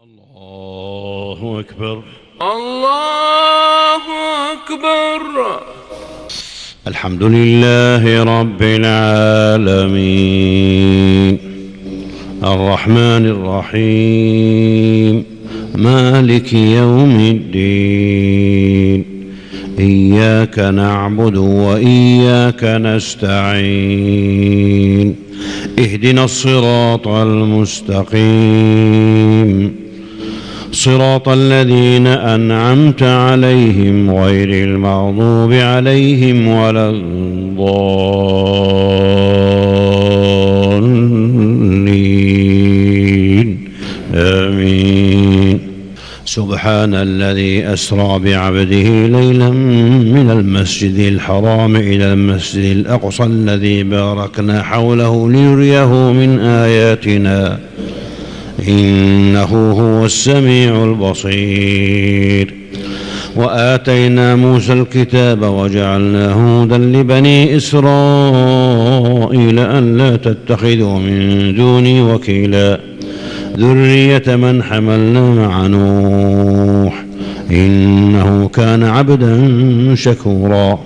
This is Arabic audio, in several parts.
الله أكبر. الله أكبر. الحمد لله رب العالمين الرحمن الرحيم مالك يوم الدين إياك نعبد وإياك نستعين اهدنا الصراط المستقيم صراط الذين أنعمت عليهم غير المغضوب عليهم ولا الضالين آمين. سبحان الذي أسرى بعبده ليلا من المسجد الحرام إلى المسجد الأقصى الذي باركنا حوله لنريه من آياتنا إنه هو السميع البصير. وآتينا موسى الكتاب وجعلناه هدى لبني إسرائيل ألا تتخذوا من دوني وكيلا ذرية من حملنا مع نوح إنه كان عبدا شكورا.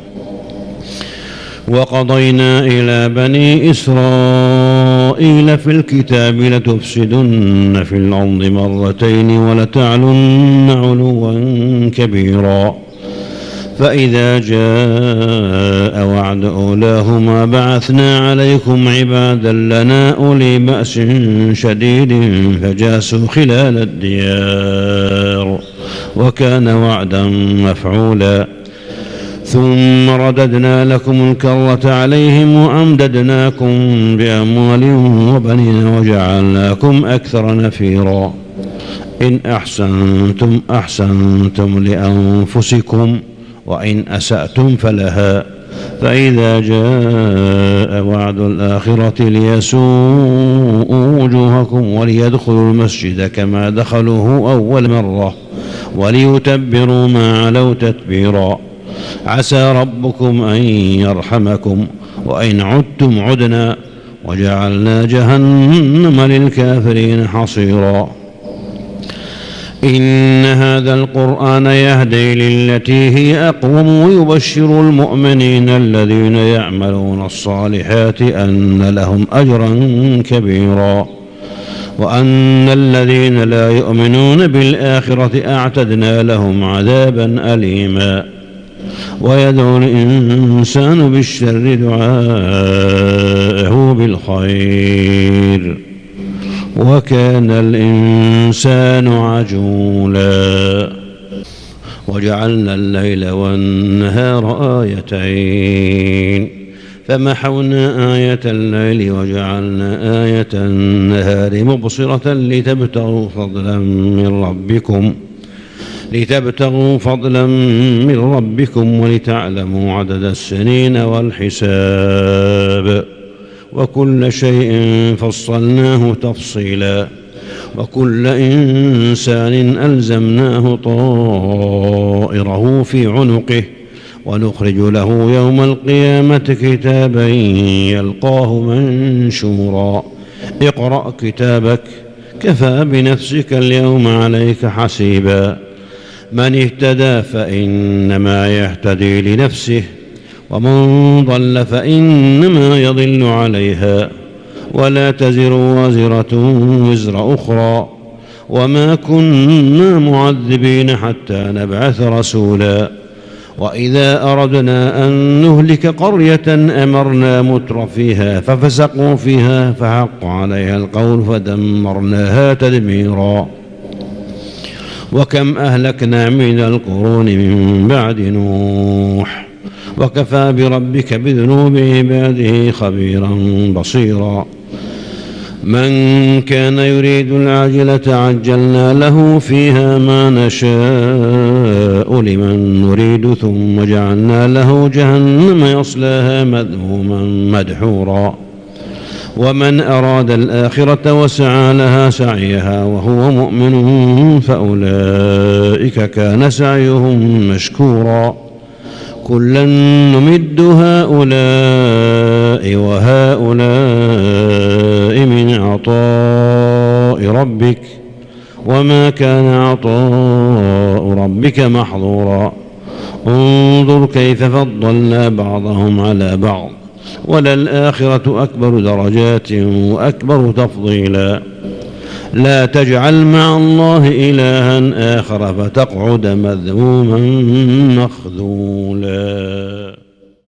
وقضينا إلى بني إسرائيل في الكتاب لتفسدن في الأرض مرتين ولتعلن علوا كبيرا فإذا جاء وعد أولاهما بعثنا عليكم عبادا لنا أولي بأس شديد فجاسوا خلال الديار وكان وعدا مفعولا. ثم رددنا لكم الكرة عليهم وأمددناكم بأموال وبنين وجعلناكم أكثر نفيرا. إن أحسنتم أحسنتم لأنفسكم وإن أسأتم فلها فإذا جاء وعد الآخرة ليسوءوا وجوهكم وليدخلوا المسجد كما دخلوه أول مرة وليتبروا ما علوا تتبيرا. عسى ربكم أن يرحمكم وإن عدتم عدنا وجعلنا جهنم للكافرين حصيرا. إن هذا القرآن يهدي للتي هي أقوم ويبشر المؤمنين الذين يعملون الصالحات أن لهم أجرا كبيرا وأن الذين لا يؤمنون بالآخرة أعتدنا لهم عذابا أليما. ويدعو الإنسان بالشر دعاءه بالخير وكان الإنسان عجولا. وجعلنا الليل والنهار آيتين فمحونا آية الليل وجعلنا آية النهار مبصرة لتبتغوا فضلا من ربكم ولتعلموا عدد السنين والحساب وكل شيء فصلناه تفصيلا. وكل إنسان ألزمناه طائره في عنقه ونخرج له يوم القيامة كتابا يلقاه منشورا. اقرأ كتابك كفى بنفسك اليوم عليك حسيبا. من اهتدى فإنما يهتدي لنفسه ومن ضل فإنما يضل عليها ولا تزر وازرة وزر أخرى وما كنا معذبين حتى نبعث رسولا. وإذا أردنا أن نهلك قرية أمرنا متر فيها ففسقوا فيها فحق عليها القول فدمرناها تدميرا. وكم أهلكنا من القرون من بعد نوح وكفى بربك بذنوب عباده خبيرا بصيرا. من كان يريد العاجلة عجلنا له فيها ما نشاء لمن نريد ثم جعلنا له جهنم يصلاها مذموما مدحورا. ومن أراد الآخرة وسعى لها سعيها وهو مؤمن فأولئك كان سعيهم مشكورا. كلا نمد هؤلاء وهؤلاء من عطاء ربك وما كان عطاء ربك محظورا انظر كيف فضلنا بعضهم على بعض وللآخرة أكبر درجات وأكبر تفضيلا لا تجعل مع الله إلها آخر فتقعد مذموما مخذولا.